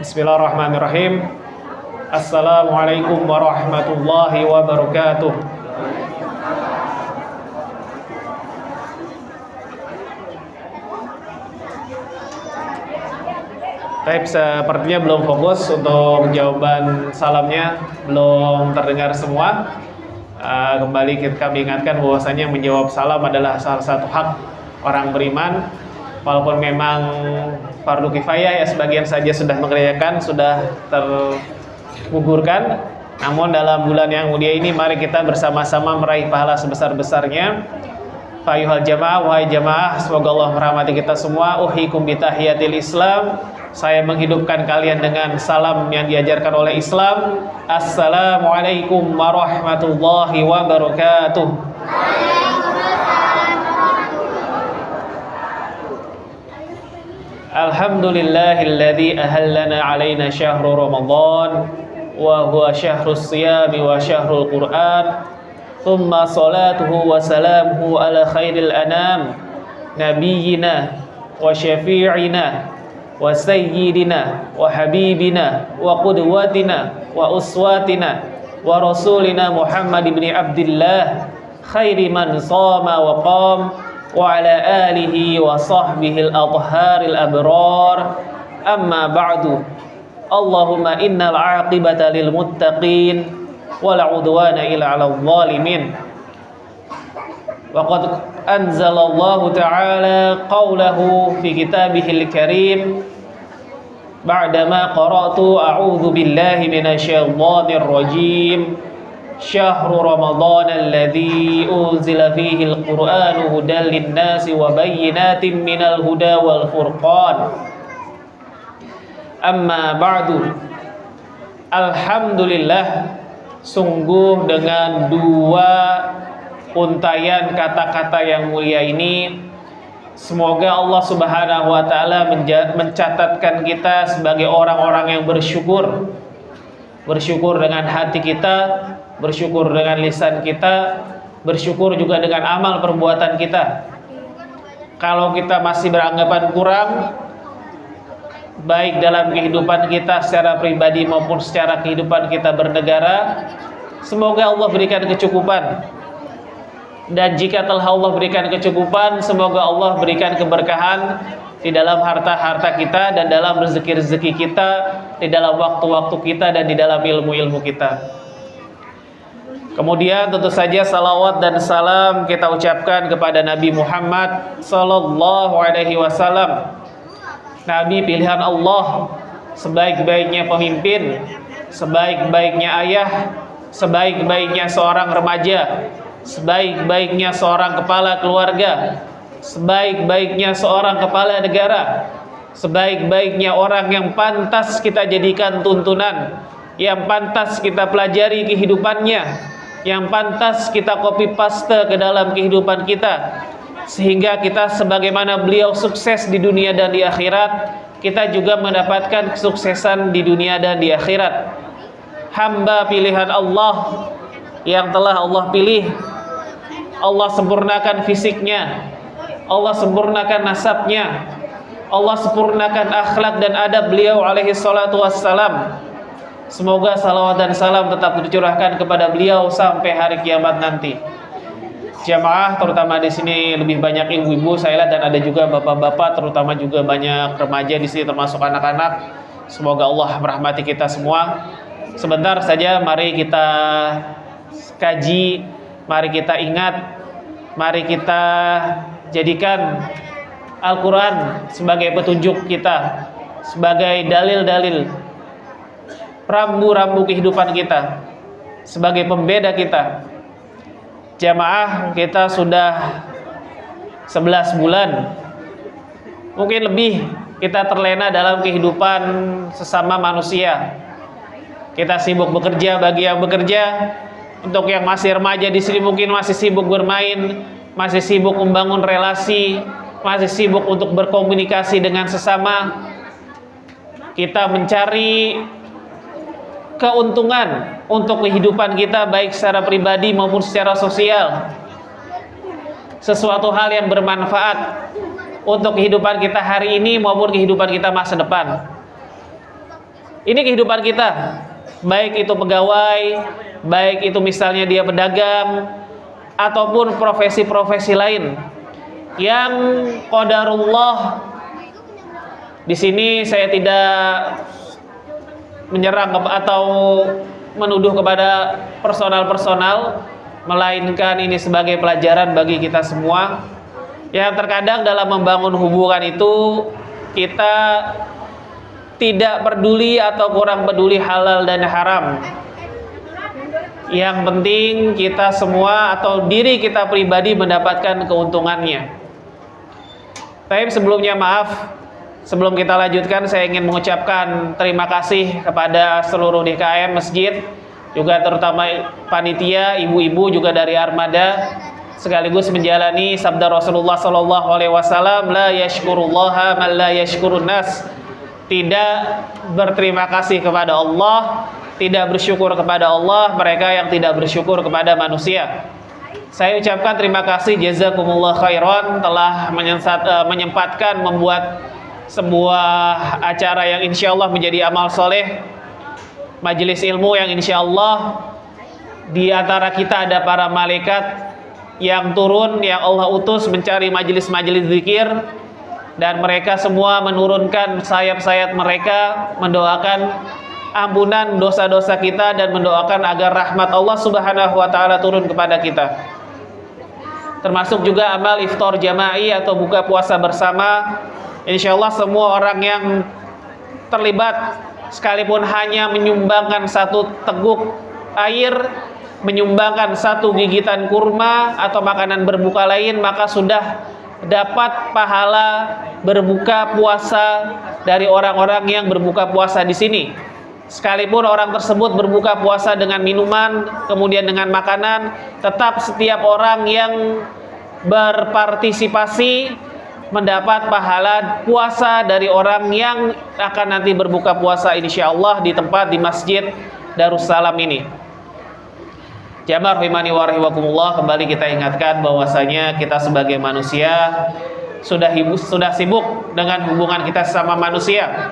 Bismillahirrahmanirrahim. Assalamualaikum warahmatullahi wabarakatuh. Baik, sepertinya belum fokus untuk jawaban salamnya, belum terdengar semua. Kembali kami ingatkan bahwasanya menjawab salam adalah salah satu hak orang beriman. Walaupun memang fardu kifayah ya, sebagian saja sudah mengerjakan, sudah tergugurkan. Namun dalam bulan yang mulia ini mari kita bersama-sama meraih pahala sebesar-besarnya. Fayuhal jamaah, wahai jamaah, semoga Allah merahmati kita semua. Uhikum bitahiyatil Islam. Saya menghidupkan kalian dengan salam yang diajarkan oleh Islam. Assalamualaikum warahmatullahi wabarakatuh. Alhamdulillahilladzi ahallana alaina syahru Ramadan wa huwa syahrus siyami wa syahrul Qur'an. Thumma salatuhu wa salamuhu ala khairil anam nabiyyina wa syafi'ina wa sayyidina wa habibina wa qudwatina wa uswatina wa rasulina Muhammad ibn Abdillah khairi man shama wa qam wa ala alihi wa sahbihi al-adharil abrar. Amma ba'du. Allahumma innal aqibata lil muttaqin wala udwana illa 'alal zalimin. Wa qad anzalallahu ta'ala qawlahu fi kitabihil karim ba'dama qara'tu a'udzu billahi minasyaitonir rajim. Syahru Ramadan alladzi unzila fihi al-Qur'anu hudan lin-nasi wa bayyinatin minal huda wal furqan. Amma ba'du. Alhamdulillah, sungguh dengan dua untayan kata-kata yang mulia ini, semoga Allah Subhanahu wa taala mencatatkan kita sebagai orang-orang yang bersyukur. Bersyukur dengan hati kita, bersyukur dengan lisan kita, bersyukur juga dengan amal perbuatan kita. Kalau kita masih beranggapan kurang, baik dalam kehidupan kita secara pribadi maupun secara kehidupan kita bernegara, semoga Allah berikan kecukupan. Dan jika telah Allah berikan kecukupan, semoga Allah berikan keberkahan di dalam harta-harta kita, dan dalam rezeki-rezeki kita, di dalam waktu-waktu kita, dan di dalam ilmu-ilmu kita. Kemudian tentu saja salawat dan salam kita ucapkan kepada Nabi Muhammad sallallahu alaihi wasallam, Nabi pilihan Allah, sebaik-baiknya pemimpin, sebaik-baiknya ayah, sebaik-baiknya seorang remaja, sebaik-baiknya seorang kepala keluarga, sebaik-baiknya seorang kepala negara, sebaik-baiknya orang yang pantas kita jadikan tuntunan, yang pantas kita pelajari kehidupannya, yang pantas kita copy paste ke dalam kehidupan kita, sehingga kita sebagaimana beliau sukses di dunia dan di akhirat, kita juga mendapatkan kesuksesan di dunia dan di akhirat. Hamba pilihan Allah yang telah Allah pilih, Allah sempurnakan fisiknya, Allah sempurnakan nasabnya, Allah sempurnakan akhlak dan adab beliau alaihi salatu wassalam. Semoga salawat dan salam tetap dicurahkan kepada beliau sampai hari kiamat nanti. Jamaah, terutama di sini lebih banyak ibu-ibu saya lihat, dan ada juga bapak-bapak, terutama juga banyak remaja di sini termasuk anak-anak. Semoga Allah merahmati kita semua. Sebentar saja mari kita kaji, mari kita ingat, mari kita jadikan Al-Quran sebagai petunjuk kita, sebagai dalil-dalil, rambu-rambu kehidupan kita, sebagai pembeda kita. Jamaah, kita sudah 11 bulan, mungkin lebih, kita terlena dalam kehidupan sesama manusia. Kita sibuk bekerja bagi yang bekerja. Untuk yang masih remaja di sini mungkin masih sibuk bermain, masih sibuk membangun relasi, masih sibuk untuk berkomunikasi dengan sesama. Kita mencari keuntungan untuk kehidupan kita, baik secara pribadi maupun secara sosial. Sesuatu hal yang bermanfaat untuk kehidupan kita hari ini maupun kehidupan kita masa depan. Ini kehidupan kita, baik itu pegawai, baik itu misalnya dia pedagang, ataupun profesi-profesi lain yang qadarullah. Di sini saya tidak menyerang atau menuduh kepada personal-personal, melainkan ini sebagai pelajaran bagi kita semua, yang terkadang dalam membangun hubungan itu kita tidak peduli atau kurang peduli halal dan haram. Yang penting kita semua atau diri kita pribadi mendapatkan keuntungannya. Tapi sebelumnya maaf, sebelum kita lanjutkan saya ingin mengucapkan terima kasih kepada seluruh DKM masjid, juga terutama panitia, ibu-ibu juga dari Armada, sekaligus menjalani sabda Rasulullah SAW, la yashkurullaha man la yashkurun nas. Tidak berterima kasih kepada Allah, tidak bersyukur kepada Allah mereka yang tidak bersyukur kepada manusia. Saya ucapkan terima kasih, jazakumullah khairan, telah menyempatkan membuat sebuah acara yang insya Allah menjadi amal soleh, majelis ilmu yang insya Allah di antara kita ada para malaikat yang turun, yang Allah utus mencari majelis-majelis zikir, dan mereka semua menurunkan sayap-sayap mereka mendoakan ampunan dosa-dosa kita dan mendoakan agar rahmat Allah Subhanahu wa taala turun kepada kita. Termasuk juga amal iftar jama'i atau buka puasa bersama. Insyaallah semua orang yang terlibat, sekalipun hanya menyumbangkan satu teguk air, menyumbangkan satu gigitan kurma atau makanan berbuka lain, maka sudah dapat pahala berbuka puasa dari orang-orang yang berbuka puasa di sini. Sekalipun orang tersebut berbuka puasa dengan minuman, kemudian dengan makanan, tetap setiap orang yang berpartisipasi mendapat pahala puasa dari orang yang akan nanti berbuka puasa insyaallah di tempat di Masjid Darussalam ini. Jamaah rahimani wa rahimakumullah, kembali kita ingatkan bahwasanya kita sebagai manusia sudah sibuk dengan hubungan kita sama manusia.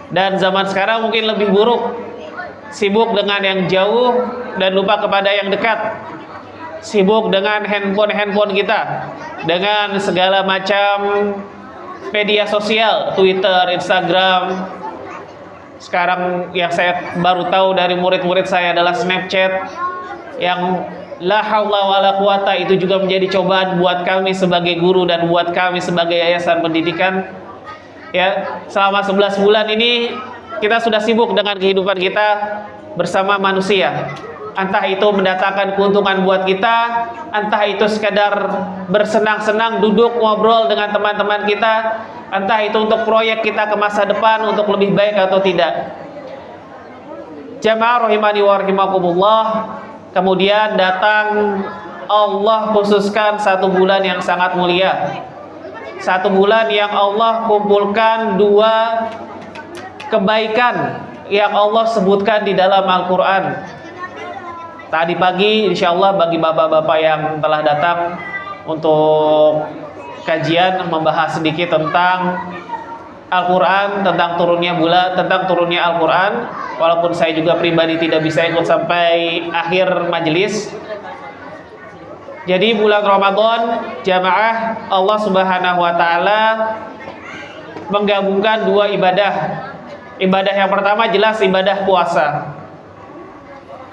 Dan zaman sekarang mungkin lebih buruk, sibuk dengan yang jauh dan lupa kepada yang dekat. Sibuk dengan handphone kita, dengan segala macam media sosial, Twitter, Instagram. Sekarang yang saya baru tahu dari murid-murid saya adalah Snapchat, yang la haula wala quwata, itu juga menjadi cobaan buat kami sebagai guru dan buat kami sebagai yayasan pendidikan. Ya, selama 11 bulan ini kita sudah sibuk dengan kehidupan kita bersama manusia. Entah itu mendatangkan keuntungan buat kita, entah itu sekadar bersenang-senang duduk ngobrol dengan teman-teman kita, entah itu untuk proyek kita ke masa depan untuk lebih baik atau tidak. Jamaah rahimani wa rahimakumullah, kemudian datang Allah khususkan satu bulan yang sangat mulia, satu bulan yang Allah kumpulkan dua kebaikan yang Allah sebutkan di dalam Al-Quran. Tadi pagi insya Allah bagi bapak-bapak yang telah datang untuk kajian membahas sedikit tentang Al-Quran, tentang turunnya Al-Quran. Walaupun saya juga pribadi tidak bisa ikut sampai akhir majelis. Jadi bulan Ramadan, jamaah Allah Subhanahu wa taala menggabungkan dua ibadah. Ibadah yang pertama jelas ibadah puasa.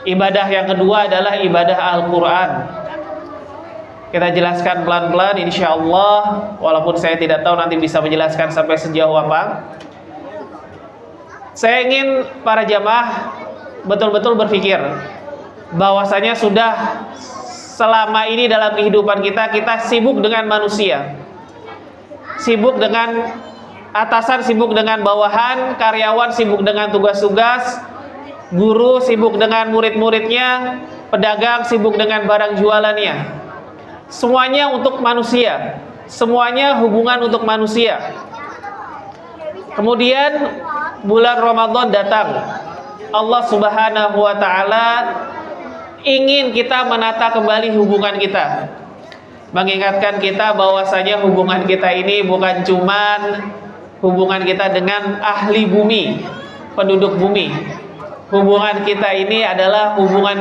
Ibadah yang kedua adalah ibadah Al-Quran. Kita jelaskan pelan-pelan insyaallah, walaupun saya tidak tahu nanti bisa menjelaskan sampai sejauh apa. Saya ingin para jamaah betul-betul berpikir bahwasanya sudah selama ini dalam kehidupan kita sibuk dengan manusia, sibuk dengan atasan, sibuk dengan bawahan, karyawan sibuk dengan tugas-tugas, guru sibuk dengan murid-muridnya, pedagang sibuk dengan barang jualannya. Semuanya untuk manusia, semuanya hubungan untuk manusia. Kemudian bulan Ramadan datang, Allah Subhanahu wa taala ingin kita menata kembali hubungan kita, mengingatkan kita bahwasanya hubungan kita ini bukan cuman hubungan kita dengan ahli bumi, penduduk bumi. Hubungan kita ini adalah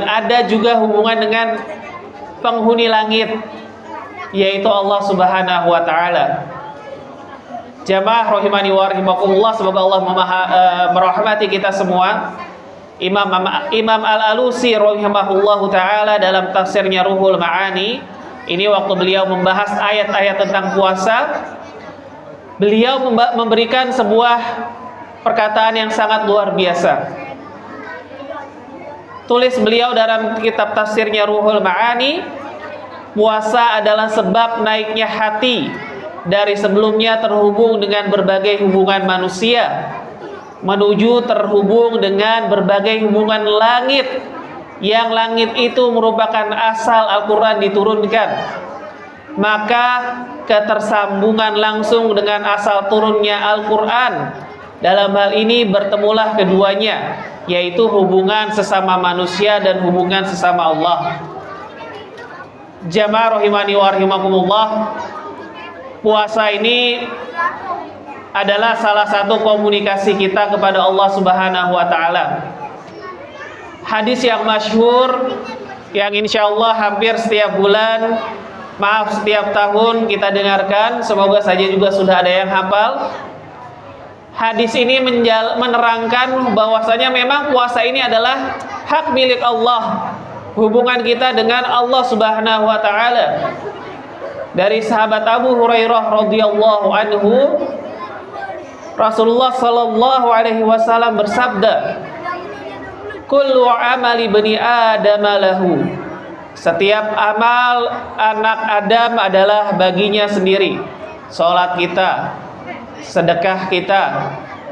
ada juga hubungan dengan penghuni langit, yaitu Allah Subhanahu wa taala. Jamaah rahimani wa rahimakumullah, semoga Allah merahmati kita semua. Imam Al-Alusi rahimahullahu taala dalam tafsirnya Ruhul Ma'ani, ini waktu beliau membahas ayat-ayat tentang puasa, beliau memberikan sebuah perkataan yang sangat luar biasa. Tulis beliau dalam kitab tafsirnya Ruhul Ma'ani, puasa adalah sebab naiknya hati dari sebelumnya terhubung dengan berbagai hubungan manusia menuju terhubung dengan berbagai hubungan langit, yang langit itu merupakan asal Al-Quran diturunkan. Maka ketersambungan langsung dengan asal turunnya Al-Quran, dalam hal ini bertemulah keduanya, yaitu hubungan sesama manusia dan hubungan sesama Allah. Jamaah rahimani wa rahimakumullah, puasa ini adalah salah satu komunikasi kita kepada Allah Subhanahu wa taala. Hadis yang masyhur yang insya Allah hampir setiap bulan, setiap tahun kita dengarkan, semoga saja juga sudah ada yang hafal. Hadis ini menerangkan bahwasanya memang puasa ini adalah hak milik Allah, hubungan kita dengan Allah Subhanahu wa taala. Dari sahabat Abu Hurairah radhiyallahu anhu, Rasulullah sallallahu alaihi wasallam bersabda, "Kullu amali bani Adam lahu." Setiap amal anak Adam adalah baginya sendiri. Salat kita, sedekah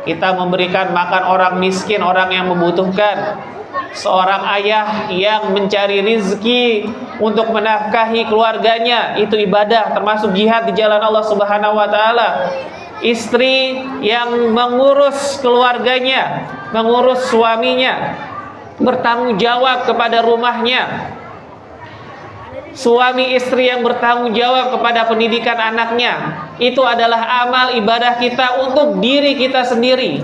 kita memberikan makan orang miskin, orang yang membutuhkan, seorang ayah yang mencari rizki untuk menafkahi keluarganya, itu ibadah, termasuk jihad di jalan Allah Subhanahu wa taala. Istri yang mengurus keluarganya, mengurus suaminya, bertanggung jawab kepada rumahnya. Suami istri yang bertanggung jawab kepada pendidikan anaknya, itu adalah amal ibadah kita untuk diri kita sendiri.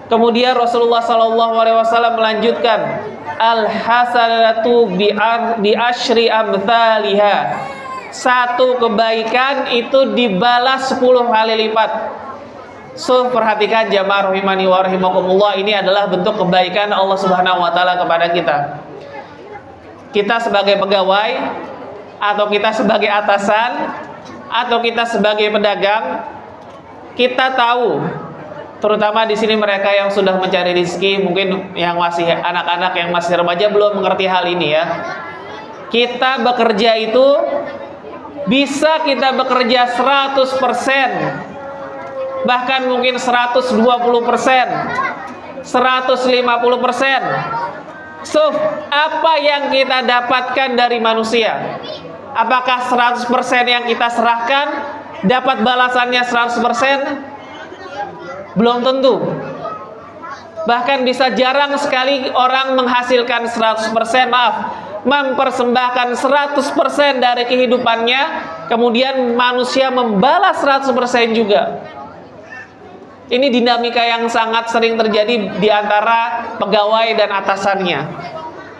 Kemudian Rasulullah SAW melanjutkan, al-hasanatu bi asyri amthaliha. Satu kebaikan itu dibalas 10 kali lipat. So, perhatikan jamaah rahimani wa rahimakumullah, ini adalah bentuk kebaikan Allah Subhanahu wa taala kepada kita. Kita sebagai pegawai, atau kita sebagai atasan, atau kita sebagai pedagang, kita tahu, terutama di sini mereka yang sudah mencari rezeki, mungkin yang masih anak-anak, yang masih remaja belum mengerti hal ini ya. Kita bekerja itu bisa kita bekerja 100%, bahkan mungkin 120%, 150%. So, apa yang kita dapatkan dari manusia? Apakah 100% yang kita serahkan dapat balasannya 100%? Belum tentu. Bahkan bisa jarang sekali orang menghasilkan 100%, mempersembahkan 100% dari kehidupannya, kemudian manusia membalas 100% juga. Ini dinamika yang sangat sering terjadi di antara pegawai dan atasannya.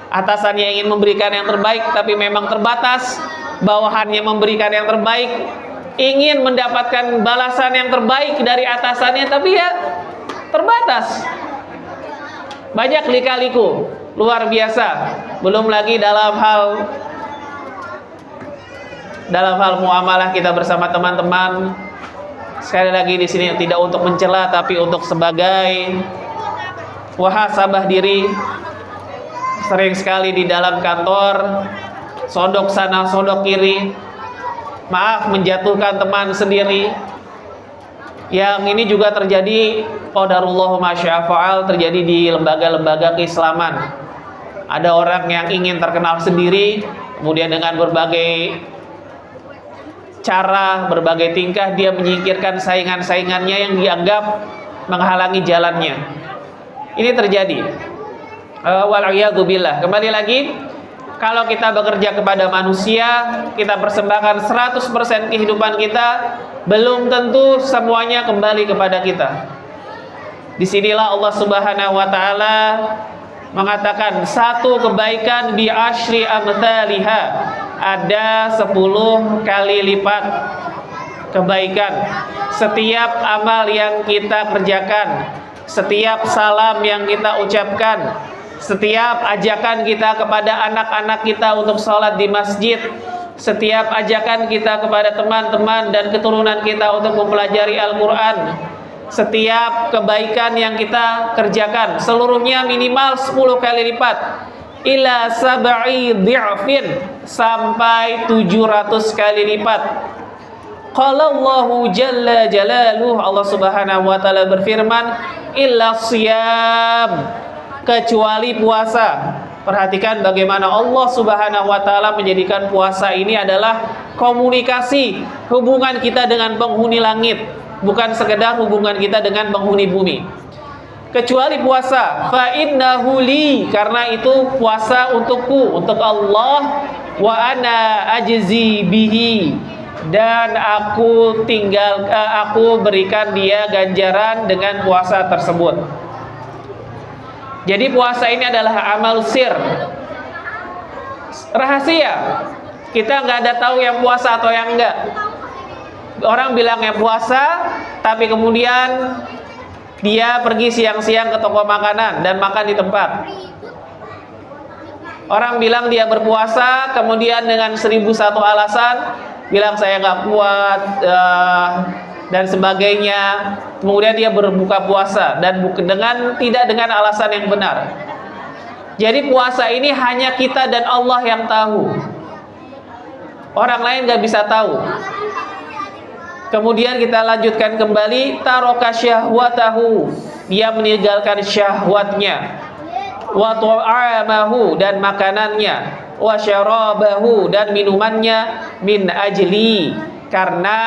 Atasannya ingin memberikan yang terbaik, tapi memang terbatas. Bawahannya memberikan yang terbaik, ingin mendapatkan balasan yang terbaik dari atasannya, tapi ya terbatas. Banyak lika-liku, luar biasa. Belum lagi dalam hal muamalah kita bersama teman-teman. Sekali lagi di sini tidak untuk mencela, tapi untuk sebagai muhasabah diri. Sering sekali di dalam kantor sodok sana sodok kiri, menjatuhkan teman sendiri. Yang ini juga terjadi, qadarullah masya fa'al, terjadi di lembaga-lembaga keislaman. Ada orang yang ingin terkenal sendiri, kemudian dengan berbagai cara, berbagai tingkah dia menyingkirkan saingan-saingannya yang dianggap menghalangi jalannya. Ini terjadi. Wal'iyadzubillah. Kembali lagi, kalau kita bekerja kepada manusia, kita persembahkan 100% kehidupan kita, belum tentu semuanya kembali kepada kita. Disinilah Allah Subhanahu wa taala mengatakan satu kebaikan bi asyri amthaliha, ada 10 kali lipat kebaikan. Setiap amal yang kita kerjakan, setiap salam yang kita ucapkan, setiap ajakan kita kepada anak-anak kita untuk sholat di masjid, setiap ajakan kita kepada teman-teman dan keturunan kita untuk mempelajari Al-Quran, setiap kebaikan yang kita kerjakan, seluruhnya minimal 10 kali lipat, ila sab'i dhi'fin, sampai 700 kali lipat. Qala Allahu jalla jalaluhu, Allah Subhanahu wa taala berfirman, illa siyam, kecuali puasa. Perhatikan bagaimana Allah Subhanahu wa taala menjadikan puasa ini adalah komunikasi hubungan kita dengan penghuni langit, bukan sekedar hubungan kita dengan penghuni bumi. Kecuali puasa, fa innahu li, karena itu puasa untukku, untuk Allah, wa ana ajzi bihi, dan aku berikan dia ganjaran dengan puasa tersebut. Jadi puasa ini adalah amal sir, rahasia. Kita nggak ada tahu yang puasa atau yang enggak. Orang bilang yang puasa, tapi kemudian dia pergi siang-siang ke toko makanan dan makan di tempat. Orang bilang dia berpuasa, kemudian dengan 1001 alasan bilang saya nggak kuat dan sebagainya. Kemudian dia berbuka puasa dan tidak dengan alasan yang benar. Jadi puasa ini hanya kita dan Allah yang tahu. Orang lain nggak bisa tahu. Kemudian kita lanjutkan kembali, taraka syahwatahu, dia meninggalkan syahwatnya, wa ta'amahu, dan makanannya, wa syarabahu, dan minumannya, min ajli, karena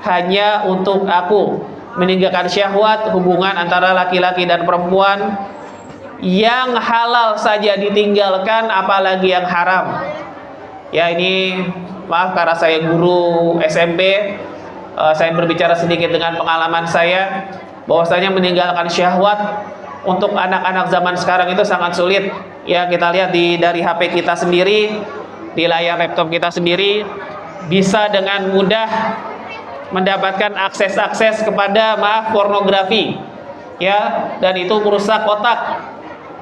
hanya untuk aku. Meninggalkan syahwat, hubungan antara laki-laki dan perempuan, yang halal saja ditinggalkan, apalagi yang haram. Ya, ini maaf karena saya guru SMP, saya berbicara sedikit dengan pengalaman saya, bahwasanya meninggalkan syahwat untuk anak-anak zaman sekarang itu sangat sulit. Ya, kita lihat dari HP kita sendiri, di layar laptop kita sendiri, bisa dengan mudah mendapatkan akses kepada pornografi. Ya, dan itu merusak otak.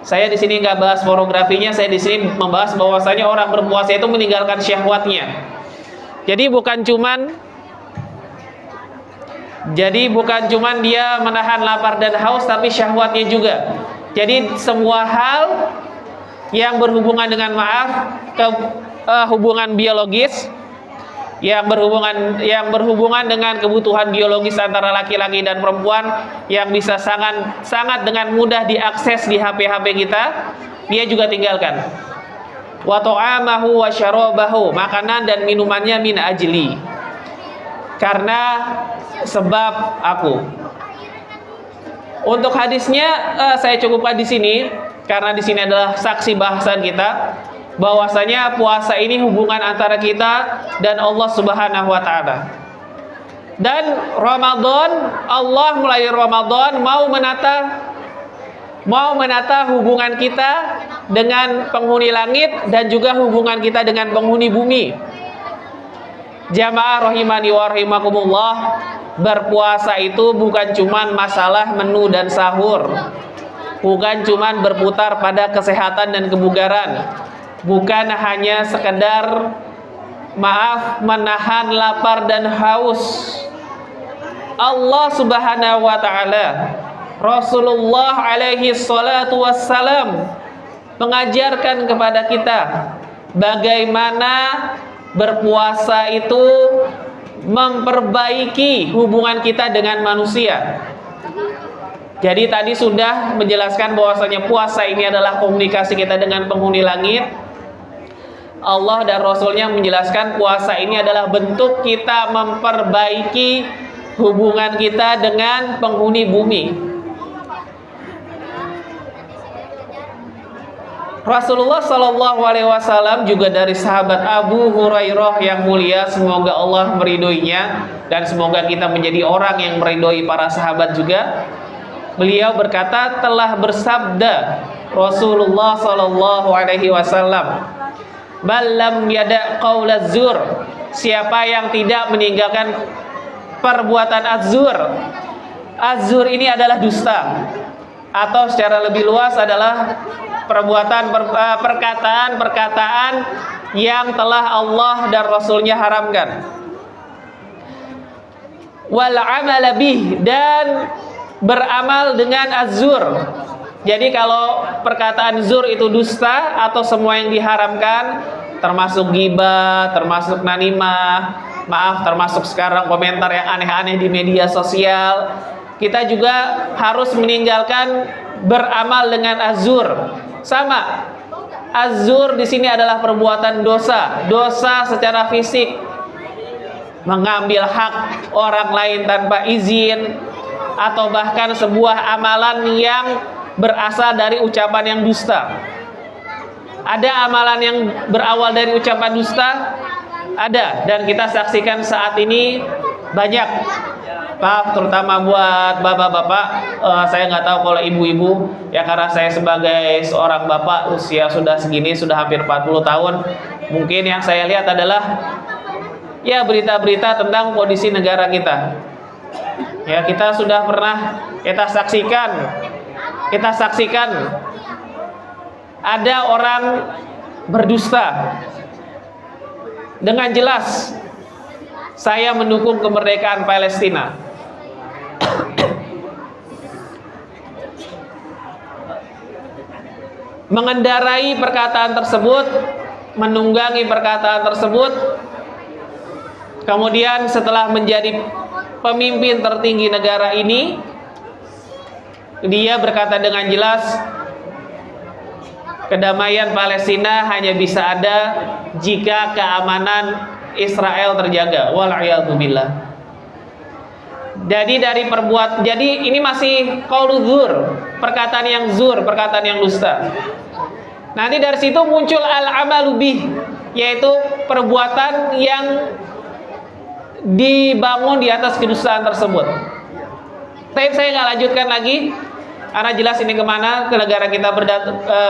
Saya di sini nggak bahas pornografinya, saya di sini membahas bahwasanya orang berpuasa itu meninggalkan syahwatnya. Jadi bukan cuman dia menahan lapar dan haus, tapi syahwatnya juga. Jadi semua hal yang berhubungan dengan hubungan biologis, yang berhubungan dengan kebutuhan biologis antara laki-laki dan perempuan, yang bisa sangat dengan mudah diakses di HP kita, dia juga tinggalkan. Wa ta'amahu wa syarabahu, makanan dan minumannya, min ajli, karena sebab aku. Untuk hadisnya saya cukupkan di sini, karena di sini adalah saksi bahasan kita, bahwasanya puasa ini hubungan antara kita dan Allah Subhanahu wa taala. Dan Ramadan, Allah mulai Ramadan mau menata hubungan kita dengan penghuni langit dan juga hubungan kita dengan penghuni bumi. Jamaah rahimani wa rahimakumullah, berpuasa itu bukan cuman masalah menu dan sahur, bukan cuman berputar pada kesehatan dan kebugaran, bukan hanya sekedar menahan lapar dan haus. Allah Subhanahu wa taala, Rasulullah alaihi salatu wassalam mengajarkan kepada kita bagaimana berpuasa itu memperbaiki hubungan kita dengan manusia. Jadi tadi sudah menjelaskan bahwasanya puasa ini adalah komunikasi kita dengan penghuni langit. Allah dan Rasulnya menjelaskan puasa ini adalah bentuk kita memperbaiki hubungan kita dengan penghuni bumi. Rasulullah Shallallahu Alaihi Wasallam juga dari sahabat Abu Hurairah yang mulia, semoga Allah meridhoinya dan semoga kita menjadi orang yang meridhoi para sahabat juga. Beliau berkata, telah bersabda Rasulullah sallallahu alaihi wasallam, "Ballam yada' qaulaz zur." Siapa yang tidak meninggalkan perbuatan az-zur. Az-zur ini adalah dusta, atau secara lebih luas adalah perkataan-perkataan yang telah Allah dan Rasulnya haramkan. Wal amal bih, dan beramal dengan az-zur. Jadi kalau perkataan zur itu dusta atau semua yang diharamkan, termasuk ghibah, termasuk namimah, termasuk sekarang komentar yang aneh-aneh di media sosial, kita juga harus meninggalkan beramal dengan az-zur. Sama, az-zur di sini adalah perbuatan dosa, dosa secara fisik, mengambil hak orang lain tanpa izin, atau bahkan sebuah amalan yang berasal dari ucapan yang dusta. Ada amalan yang berawal dari ucapan dusta? Ada, dan kita saksikan saat ini banyak. Maaf, terutama buat bapak-bapak, saya nggak tahu kalau ibu-ibu, ya karena saya sebagai seorang bapak usia sudah segini, sudah hampir 40 tahun, mungkin yang saya lihat adalah ya berita-berita tentang kondisi negara kita. Ya, kita sudah pernah kita saksikan ada orang berdusta dengan jelas, saya mendukung kemerdekaan Palestina. Mengendarai perkataan tersebut, menunggangi perkataan tersebut, kemudian setelah menjadi pemimpin tertinggi negara ini, dia berkata dengan jelas, kedamaian Palestina hanya bisa ada jika keamanan Israel terjaga. Wal'iyadzubillah. Jadi ini masih qaulu zur, perkataan yang zur, perkataan yang dusta. Nanti dari situ muncul al-amalu bih, yaitu perbuatan yang dibangun di atas kedustaan tersebut. Tapi saya nggak lanjutkan lagi, karena jelas ini kemana, ke negara kita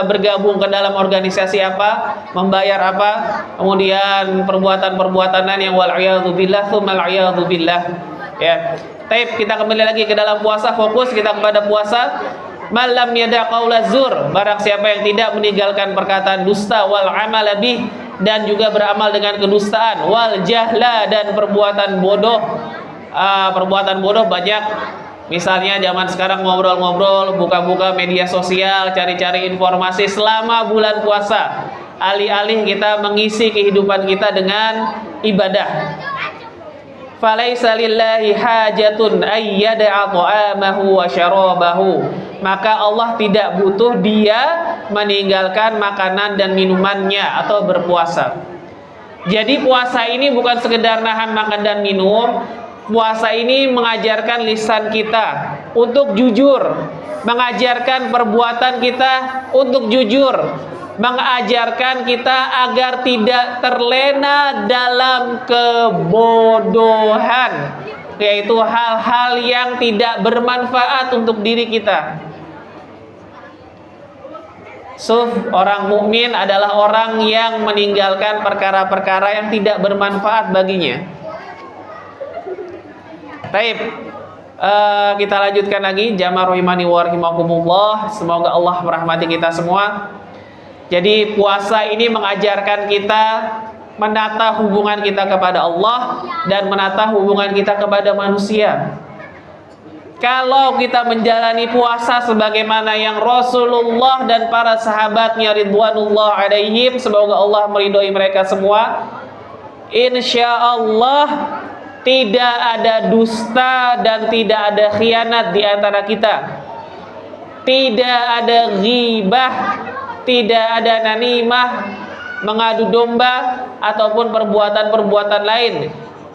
bergabung ke dalam organisasi apa, membayar apa, kemudian perbuatan-perbuatan yang wal'iyadzubillah tsumma al'iyadzubillah. Ya, tapi kita kembali lagi ke dalam puasa, fokus kita kepada puasa. Malam yada qaulaz zur, barang siapa yang tidak meninggalkan perkataan dusta, wal amal bih, dan juga beramal dengan kedustaan, wal jahla, dan perbuatan bodoh. Perbuatan bodoh banyak. Misalnya zaman sekarang ngobrol-ngobrol, buka-buka media sosial, cari-cari informasi selama bulan puasa, alih-alih kita mengisi kehidupan kita dengan ibadah. Falaisa lillahi hajatun ayyada'a ta'amahu wa syarabahu. Maka Allah tidak butuh dia meninggalkan makanan dan minumannya atau berpuasa. Jadi puasa ini bukan sekedar nahan makan dan minum. Puasa ini mengajarkan lisan kita untuk jujur, mengajarkan perbuatan kita untuk jujur, mengajarkan kita agar tidak terlena dalam kebodohan, yaitu hal-hal yang tidak bermanfaat untuk diri kita. Orang mukmin adalah orang yang meninggalkan perkara-perkara yang tidak bermanfaat baginya. Baik, kita lanjutkan lagi. Jamaah rahimani wa rahimakumullah. Semoga Allah merahmati kita semua. Jadi puasa ini mengajarkan kita menata hubungan kita kepada Allah dan menata hubungan kita kepada manusia. Kalau kita menjalani puasa sebagaimana yang Rasulullah dan para sahabatnya ridwanullah alaihim, semoga Allah meridhoi mereka semua, insyaallah tidak ada dusta dan tidak ada khianat di antara kita. Tidak ada ghibah, tidak ada namimah, mengadu domba, ataupun perbuatan-perbuatan lain.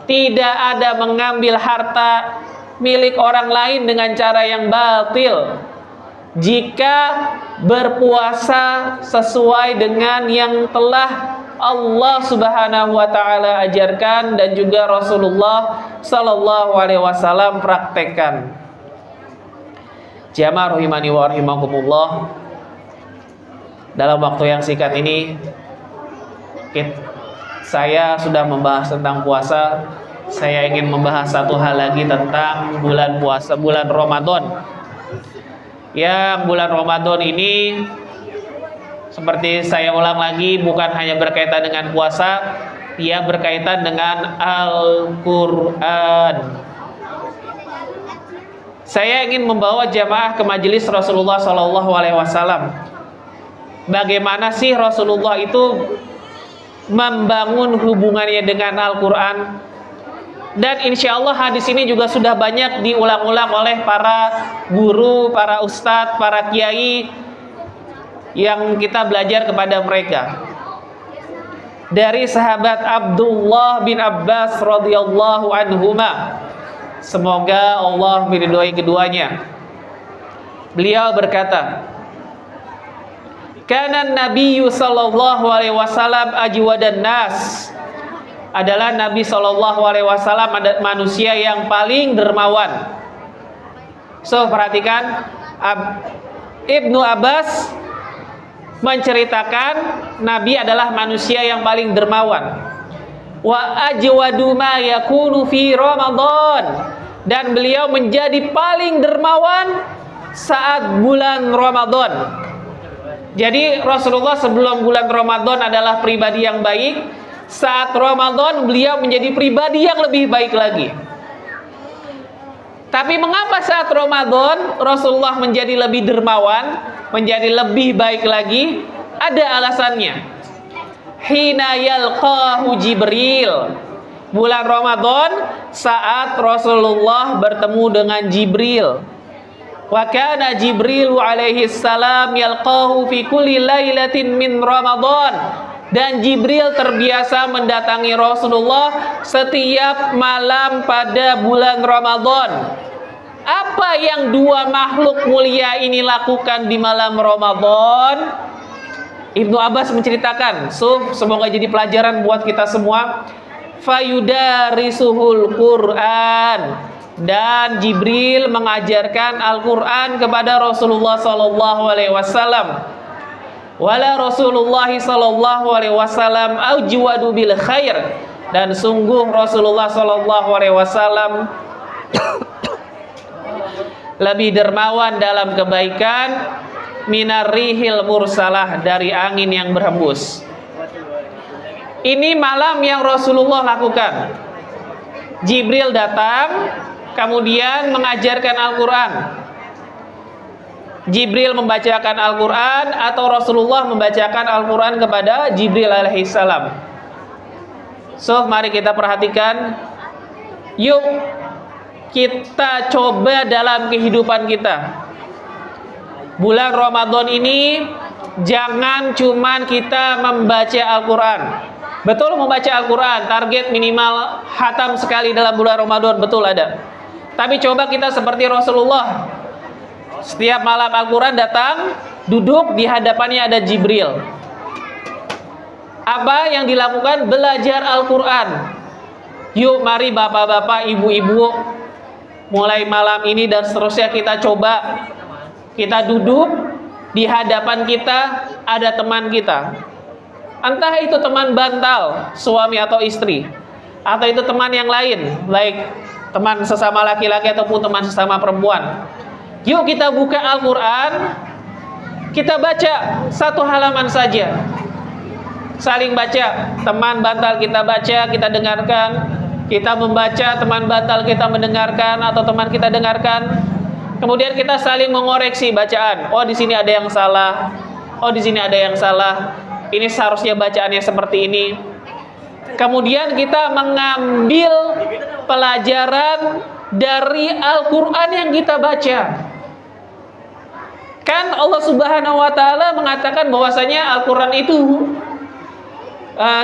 Tidak ada mengambil harta milik orang lain dengan cara yang batil. Jika berpuasa sesuai dengan yang telah Allah Subhanahu wa taala ajarkan dan juga Rasulullah sallallahu alaihi wasallam praktekkan. Jamaah rahimani wa rahimakumullah, dalam waktu yang singkat ini saya sudah membahas tentang puasa. Saya ingin membahas satu hal lagi tentang bulan puasa, bulan Ramadan. Yang bulan Ramadan ini, seperti saya ulang lagi, bukan hanya berkaitan dengan puasa, ia berkaitan dengan Al-Quran. Saya ingin membawa jamaah ke majelis Rasulullah SAW. Bagaimana sih Rasulullah itu membangun hubungannya dengan Al-Quran? Dan insya Allah hadis ini juga sudah banyak diulang-ulang oleh para guru, para ustadz, para kiai yang kita belajar kepada mereka. Dari sahabat Abdullah bin Abbas radhiyallahu anhuma, semoga Allah meridhoi keduanya. Beliau berkata, "Kana Nabi sallallahu alaihi wasallam ajwadan nas." Adalah Nabi sallallahu alaihi wasallam manusia yang paling dermawan. So, perhatikan, Ibnu Abbas menceritakan Nabi adalah manusia yang paling dermawan. Wa ajwadu ma yakunu fi Ramadan, dan beliau menjadi paling dermawan saat bulan Ramadan. Jadi Rasulullah sebelum bulan Ramadan adalah pribadi yang baik. Saat Ramadan beliau menjadi pribadi yang lebih baik lagi. Tapi mengapa saat Ramadan Rasulullah menjadi lebih dermawan, menjadi lebih baik lagi? Ada alasannya. Hina yalqahu Jibril. Bulan Ramadan saat Rasulullah bertemu dengan Jibril. Wa kana Jibril alaihi salam yalqahu fi kulli lailatin min Ramadan. Dan Jibril terbiasa mendatangi Rasulullah setiap malam pada bulan Ramadan. Apa yang dua makhluk mulia ini lakukan di malam Ramadan? Ibnu Abbas menceritakan, semoga jadi pelajaran buat kita semua. Fayudarisuhul Quran, dan Jibril mengajarkan Al-Quran kepada Rasulullah SAW. Wala Rasulullah sallallahu alaihi wasallam ajwadu bil khair, dan sungguh Rasulullah sallallahu alaihi wasallam lebih dermawan dalam kebaikan minar rihil mursalah, dari angin yang berhembus. Ini malam yang Rasulullah lakukan. Jibril datang kemudian mengajarkan Al-Quran. Jibril membacakan Al-Quran atau Rasulullah membacakan Al-Quran kepada Jibril alaihissalam. So, mari kita perhatikan. Yuk kita coba dalam kehidupan kita. Bulan Ramadan ini jangan cuman kita membaca Al-Quran. Betul, membaca Al-Quran, target minimal khatam sekali dalam bulan Ramadan, betul ada. Tapi coba kita seperti Rasulullah. Setiap malam Al-Quran datang, duduk di hadapannya ada Jibril. Apa yang dilakukan? Belajar Al-Quran. Yuk mari bapak-bapak, ibu-ibu, mulai malam ini dan seterusnya kita coba. Kita duduk, di hadapan kita ada teman kita. Entah itu teman bantal, suami atau istri, atau itu teman yang lain, baik teman sesama laki-laki ataupun teman sesama perempuan. Yuk kita buka Al-Quran, kita baca satu halaman saja. Saling baca, teman bantal kita baca, kita dengarkan. Kita membaca, teman bantal kita mendengarkan atau teman kita dengarkan. Kemudian kita saling mengoreksi bacaan. Oh, di sini ada yang salah. Oh, di sini ada yang salah. Ini seharusnya bacaannya seperti ini. Kemudian kita mengambil pelajaran dari Al-Quran yang kita baca. Kan Allah Subhanahu wa taala mengatakan bahwasanya Al-Quran itu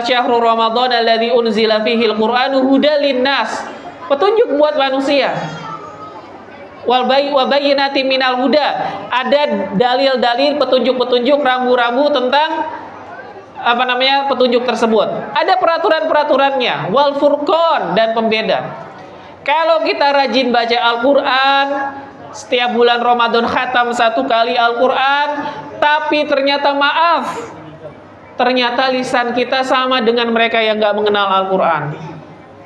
syahrul Ramadan alladzi unzila fihi al-Qur'anu hudal linnas, petunjuk buat manusia. Wal bayyinatin minal huda, ada dalil-dalil, petunjuk-petunjuk, rambu-rambu tentang petunjuk tersebut. Ada peraturan-peraturannya, wal furqan, dan pembeda. Kalau kita rajin baca Al-Quran, setiap bulan Ramadan khatam 1 kali Al-Quran, tapi ternyata maaf, ternyata lisan kita sama dengan mereka yang gak mengenal Al-Quran.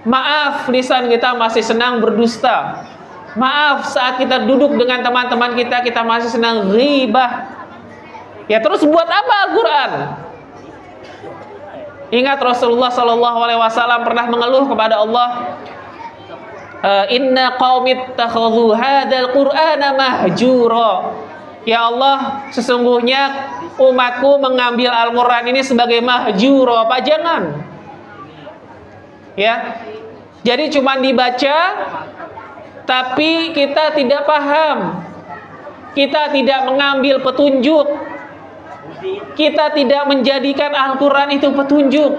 Maaf, lisan kita masih senang berdusta. Maaf, saat kita duduk dengan teman-teman kita, kita masih senang ghibah. Ya terus buat apa Al-Quran? Ingat Rasulullah SAW pernah mengeluh kepada Allah, Inna qaumit takhadhu hadzal qur'ana mahjura. Ya Allah, sesungguhnya umatku mengambil Al-Quran ini sebagai mahjura, pajangan. Ya, jadi cuma dibaca, tapi kita tidak paham, kita tidak mengambil petunjuk, kita tidak menjadikan Al-Quran itu petunjuk.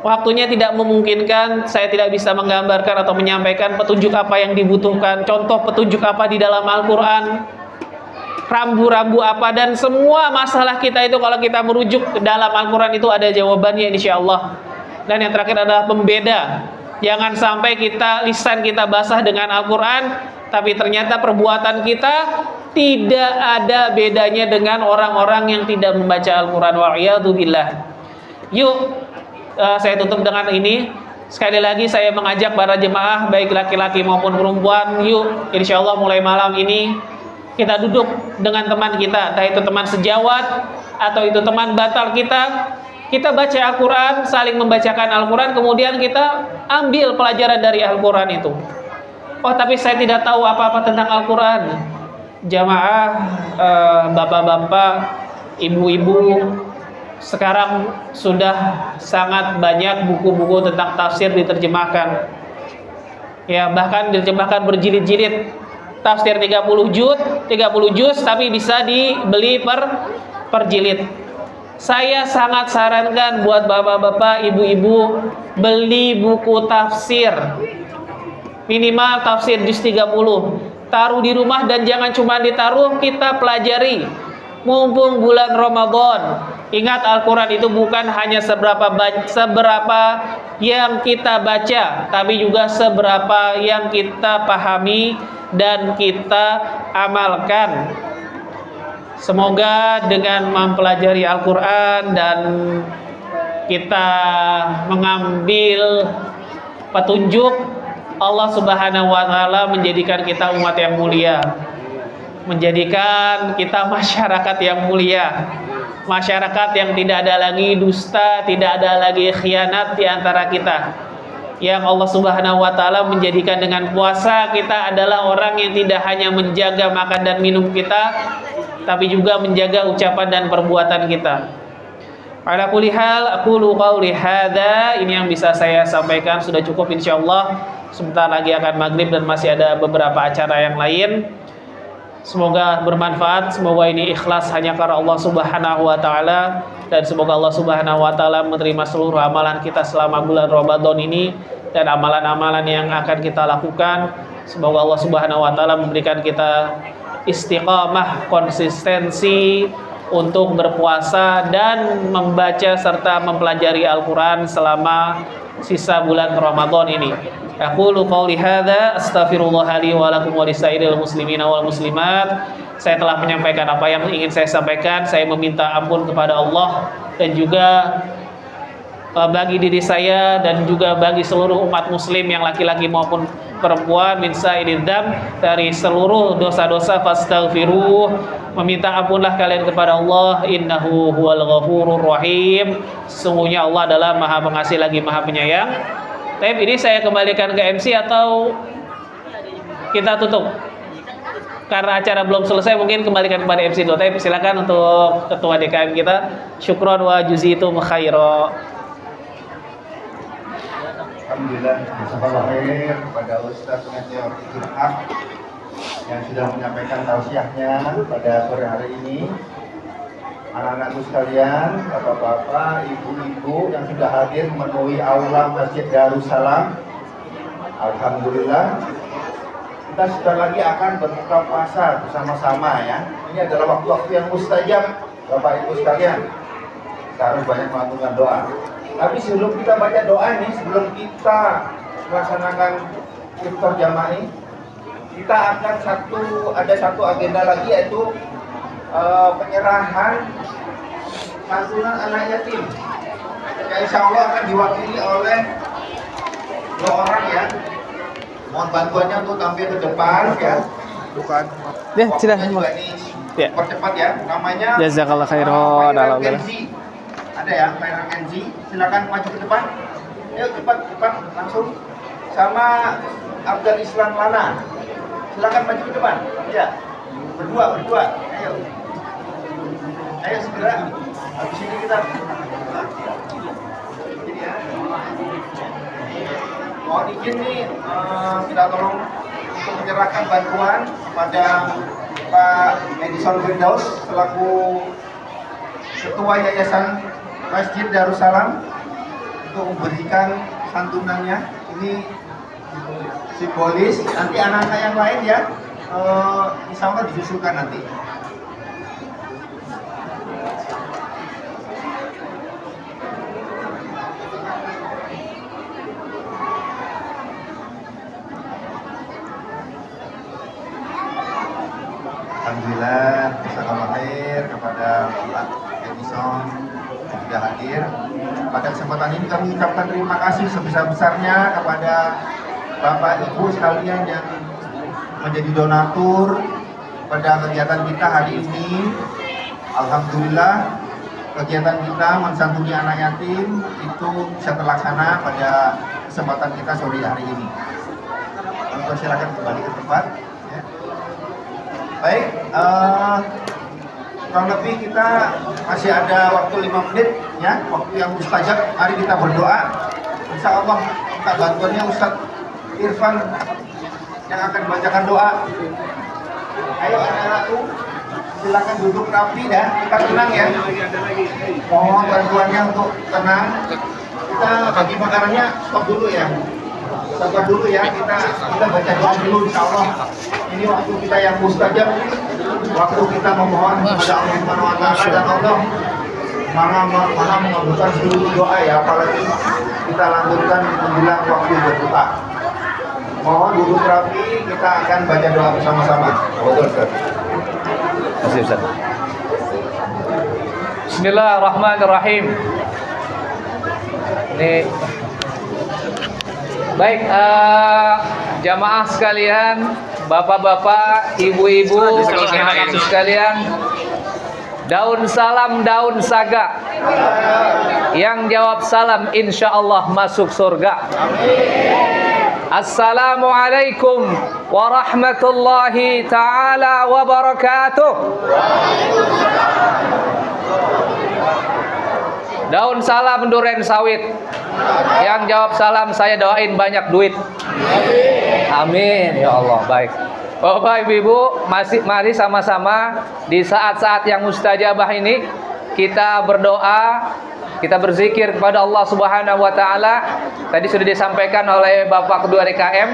Waktunya tidak memungkinkan, saya tidak bisa menggambarkan atau menyampaikan petunjuk apa yang dibutuhkan, contoh petunjuk apa di dalam Al-Quran, rambu-rambu apa, dan semua masalah kita itu kalau kita merujuk ke dalam Al-Quran itu ada jawabannya insyaallah. Dan yang terakhir adalah pembeda. Jangan sampai lisan kita basah dengan Al-Quran, tapi ternyata perbuatan kita tidak ada bedanya dengan orang-orang yang tidak membaca Al-Quran. Wa'iyadzubillah. Yuk, saya tutup dengan ini. Sekali lagi saya mengajak para jemaah, baik laki-laki maupun perempuan, yuk insyaallah mulai malam ini kita duduk dengan teman kita, entah itu teman sejawat atau itu teman batal kita. Kita baca Al-Quran, saling membacakan Al-Quran, kemudian kita ambil pelajaran dari Al-Quran itu. Oh, tapi saya tidak tahu apa-apa tentang Al-Quran. Jamaah, bapak-bapak, ibu-ibu, sekarang sudah sangat banyak buku-buku tentang tafsir diterjemahkan. Ya, bahkan diterjemahkan berjilid-jilid. Tafsir 30 juz, tapi bisa dibeli per jilid. Saya sangat sarankan buat bapak-bapak, ibu-ibu, beli buku tafsir. Minimal tafsir juz 30. Taruh di rumah, dan jangan cuma ditaruh, kita pelajari. Mumpung bulan Ramadan. Ingat, Al-Quran itu bukan hanya seberapa yang kita baca, tapi juga seberapa yang kita pahami dan kita amalkan. Semoga dengan mempelajari Al-Quran dan kita mengambil petunjuk, Allah Subhanahu wa Ta'ala menjadikan kita umat yang mulia, menjadikan kita masyarakat yang mulia, masyarakat yang tidak ada lagi dusta, tidak ada lagi khianat di antara kita. Yang Allah Subhanahu wa Ta'ala menjadikan dengan puasa kita adalah orang yang tidak hanya menjaga makan dan minum kita, tapi juga menjaga ucapan dan perbuatan kita. Ala kulli hal, aqulu qauli hadza, ini yang bisa saya sampaikan, sudah cukup insyaallah. Sebentar lagi akan maghrib dan masih ada beberapa acara yang lain. Semoga bermanfaat, semoga ini ikhlas hanya karena Allah Subhanahu wa Ta'ala, dan semoga Allah Subhanahu wa Ta'ala menerima seluruh amalan kita selama bulan Ramadan ini dan amalan-amalan yang akan kita lakukan. Semoga Allah Subhanahu wa Ta'ala memberikan kita istiqamah, konsistensi untuk berpuasa dan membaca serta mempelajari Al-Quran selama sisa bulan Ramadan ini. Aqulu qouli hadza, astaghfirullah li wa lakum wa lisairil muslimina wal muslimat. Saya telah menyampaikan apa yang ingin saya sampaikan. Saya meminta ampun kepada Allah dan juga bagi diri saya dan juga bagi seluruh umat muslim yang laki-laki maupun perempuan, min sa'idid dzam, dari seluruh dosa-dosa, fastaghfiruh, meminta ampunlah kalian kepada Allah, innahu huwal ghafurur rahim. Sesungguhnya Allah adalah Maha Pengasih lagi Maha Penyayang. Tapi ini saya kembalikan ke MC atau kita tutup? Karena acara belum selesai, mungkin kembalikan kepada MC dulu. Tapi silakan untuk ketua DKM kita. Syukron wa juzitum khaira. Alhamdulillah, jazakallahu khair kepada Ustaz Pengajar Haq yang sudah menyampaikan tausiahnya pada sore hari ini. Anak-anakku sekalian, bapak-bapak, ibu-ibu yang sudah hadir memenuhi aula Masjid Darussalam, alhamdulillah, kita sebentar lagi akan berbuka puasa bersama-sama ya. Ini adalah waktu-waktu yang mustajab, bapak ibu sekalian. Kita harus banyak melakukan doa. Tapi sebelum kita baca doa ini, sebelum kita melaksanakan iftar jamaah. Kita akan ada satu agenda lagi, yaitu penyerahan santunan anak yatim. Ya, insya Allah akan diwakili oleh 2 orang ya. Mohon bantuannya untuk tampil ke depan ya. Bukan. Ya, silakan. Juga ini Ya. percepat ya. Namanya Jazakallah khairan. Khairal Kenzi. Ada ya, Khairal Kenzi. Silakan maju ke depan. Ayo cepat langsung. Sama Abdul Islam Lana. Silakan maju ke depan. Ya. Berdua. Ayo segera. Habis ini kita ini ya. Mohon izin nih, kita tolong untuk menyerahkan bantuan kepada Pak Edison Firdaus selaku Ketua Yayasan Masjid Darussalam untuk memberikan santunannya. Ini simbolis. Nanti anak-anak yang lain ya, insya Allah disusulkan nanti. Alhamdulillah, jazakallah khair kepada Pak Edison yang sudah hadir. Pada kesempatan ini kami ucapkan terima kasih sebesar-besarnya kepada Bapak Ibu sekalian yang menjadi donatur pada kegiatan kita hari ini. Alhamdulillah, kegiatan kita mensantuni anak yatim itu bisa terlaksana pada kesempatan kita sore hari ini. Kami silakan kembali ke tempat. Ya. Baik, kurang lebih kita masih ada waktu 5 menit ya, waktu yang mustajab. Mari kita berdoa. Insya Allah minta bantuannya Ustadz Irfan yang akan membacakan doa. Ayo anak-anakku, silakan duduk rapi ya, kita tenang ya. Mohon bantuannya untuk tenang. Kita bagi makanannya stop dulu ya. Sabar dulu ya, kita baca doa dulu insya Allah. Ini waktu kita yang mustajab, waktu kita memohon kepada Allah Subhanahu wa Ta'ala, dan Allah Maha mengabulkan seluruh doa ya, apalagi kita lanjutkan menjelang waktu berbuka. Mohon duduk rapi, kita akan baca doa bersama-sama. Betul, Ustaz. Terima kasih. Bismillahirrahmanirrahim. Ini baik, jamaah sekalian, bapak-bapak, ibu-ibu, anak-anak sekalian, daun salam, daun saga. Yang jawab salam insya Allah masuk surga. Assalamualaikum warahmatullahi ta'ala wabarakatuh. Daun salam duren sawit. Yang jawab salam saya doain banyak duit. Amin ya Allah. Baik. Bapak Ibu, mari sama-sama di saat-saat yang mustajabah ini kita berdoa, kita berzikir kepada Allah Subhanahu wa taala. Tadi sudah disampaikan oleh Bapak Kedua DKM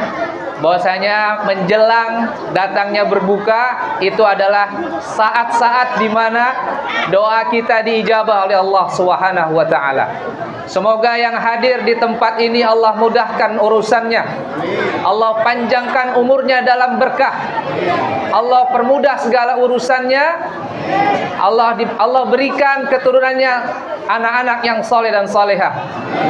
bahwasanya menjelang datangnya berbuka itu adalah saat-saat di mana doa kita diijabah oleh Allah Subhanahu wa taala. Semoga yang hadir di tempat ini Allah mudahkan urusannya. Allah panjangkan umurnya dalam berkah. Allah permudah segala urusannya. Allah berikan keturunannya anak-anak yang soleh dan solehah.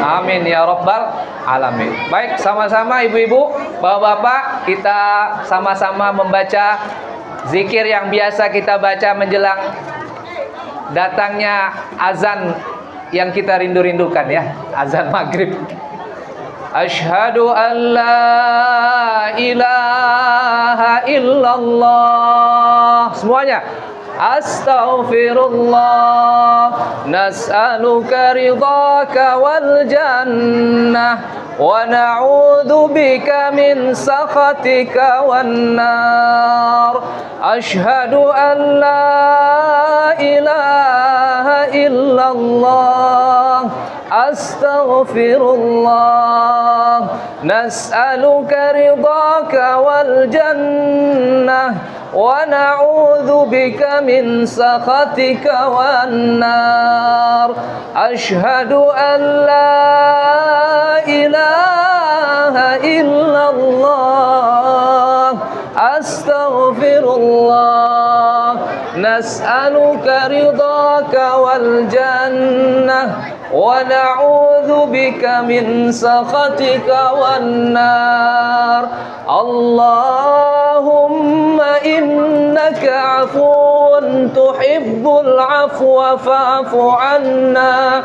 Amin ya rabbal alamin. Baik, sama-sama ibu-ibu, bapak-bapak, kita sama-sama membaca zikir yang biasa kita baca menjelang datangnya azan yang kita rindu-rindukan ya, azan maghrib. Asyhadu an la ilaha illallah. Semuanya. Astaghfirullah, nas'aluka ridhaka wal jannah, wa na'udzu bika min sakhatika wan nar. Asyhadu an la ilaha illallah, astaghfirullah, nas'aluka ridhaka wal jannah, wa na'udzu bika min sakhatika wan nar. Asyhadu an la ilaha illallah, astaghfirullah. Nas'aluka ridhaka wal jannah wa na'udzu bika min sakhatika wan nar. Allahumma innaka 'afuwun tuhibbul 'afwa fa'fu 'anna.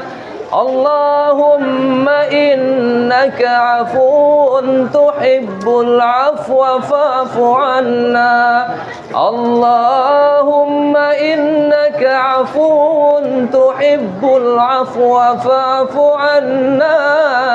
Allahumma innaka 'afuwun tuhibbul 'afwa fa'fu 'anna. Allahumma innaka 'afuwun tuhibbul 'afwa fa'fu 'anna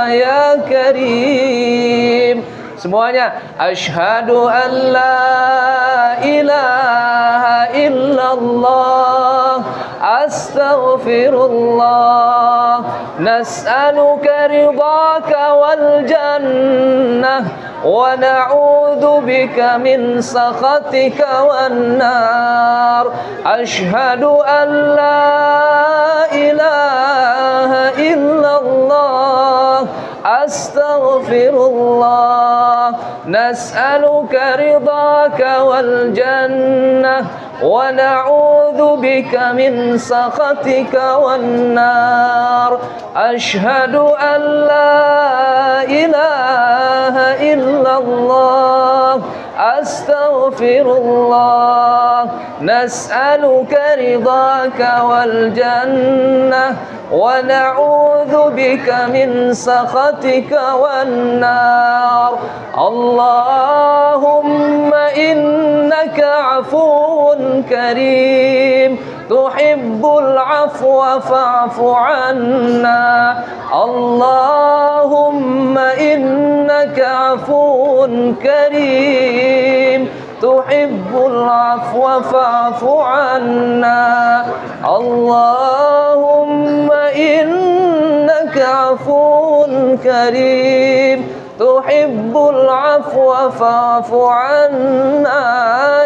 ya karim. Semuanya, asyhadu an la ilaha illallah, astaghfirullah. Nas'aluka ridhaka wal jannah wa na'udzu bika min sakhatika wan nar. Asyhadu an la ilaha illallah, astaghfirullah. Nas'aluka ridhaka wal jannah wa na'udzu bika min sakhatika wan nar. Asyhadu an la ilaha illallah, astaghfirullah. Nas'aluka ridhaka wal jannah wa na'udzu bika min sakhatika wan nar. Allahumma innaka 'afuwun karim tuhibbul 'afwa fa'fu 'anna. Allahumma innaka 'afuwun karim tuhibbul 'afwa fa'fu 'anna. Allahumma innaka 'afuwun karim tuhibbul 'afwa fa'fu 'anna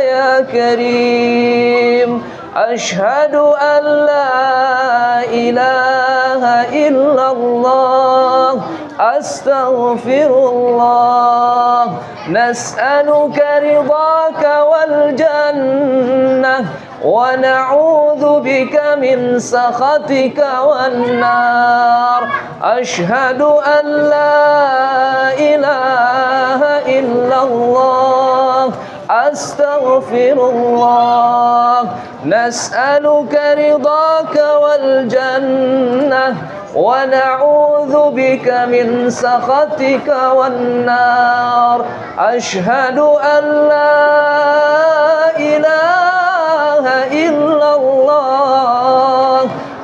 ya karim. Asyhadu an la ilaha illallah, astaghfirullah. Nas'aluka ridhaka wal jannah wa na'udzu bika min sakhatika wan nar. Asyhadu an la ilaha illallah, astaghfirullah. Nas'aluka ridhaka wal jannah wa na'udzu bika min sakhatika wan nar. Asyhadu an la ilaha illallah,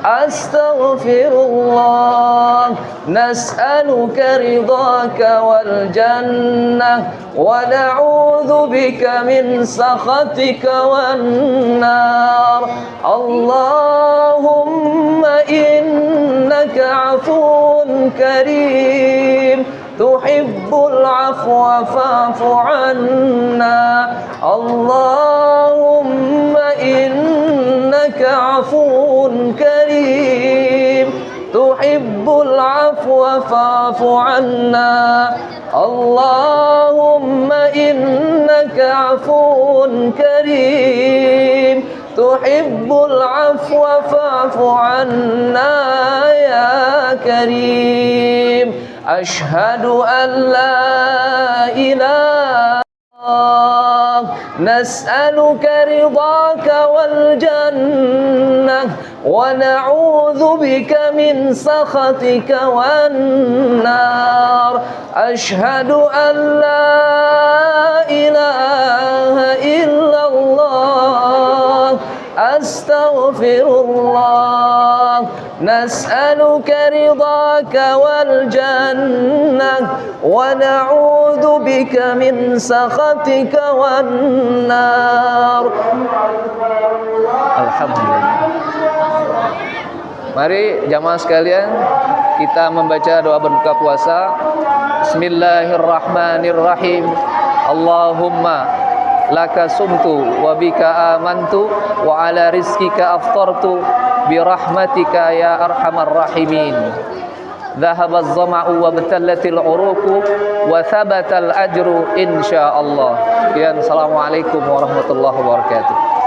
astaghfirullah. Nas'aluka ridhaka wal jannah wa na'udzu bika min sakhatika wan nar. Allahumma innaka 'afuwun karim tuhibbul 'afwa fa'fu 'anna. Allahumma innaka 'afuwun karim tuhibbul 'afwa fa'fu 'anna. Allahumma innaka 'afuwun karim tuhibbul 'afwa fa'fu 'anna ya karim. Asyhadu an la ilaha nas'aluka ridhaka wal jannah wa na'udzu bika min sakhatika wan nar. Asyhadu an la ilaha illallah, astaghfirullah. Nas'aluka ridhaka wal jannah wa na'udzu bika min sakhatika wan nar. Alhamdulillah. Mari jamaah sekalian, kita membaca doa berbuka puasa. Bismillahirrahmanirrahim. Allahumma laka sumtu wa bika amantu wa ala rizkika aftartu birahmatika ya arhamar rahimin. Dhahaba az-zama'u wa btallatil uruqu wa thabatal ajru insyaallah. Sekian, assalamualaikum warahmatullahi wabarakatuh.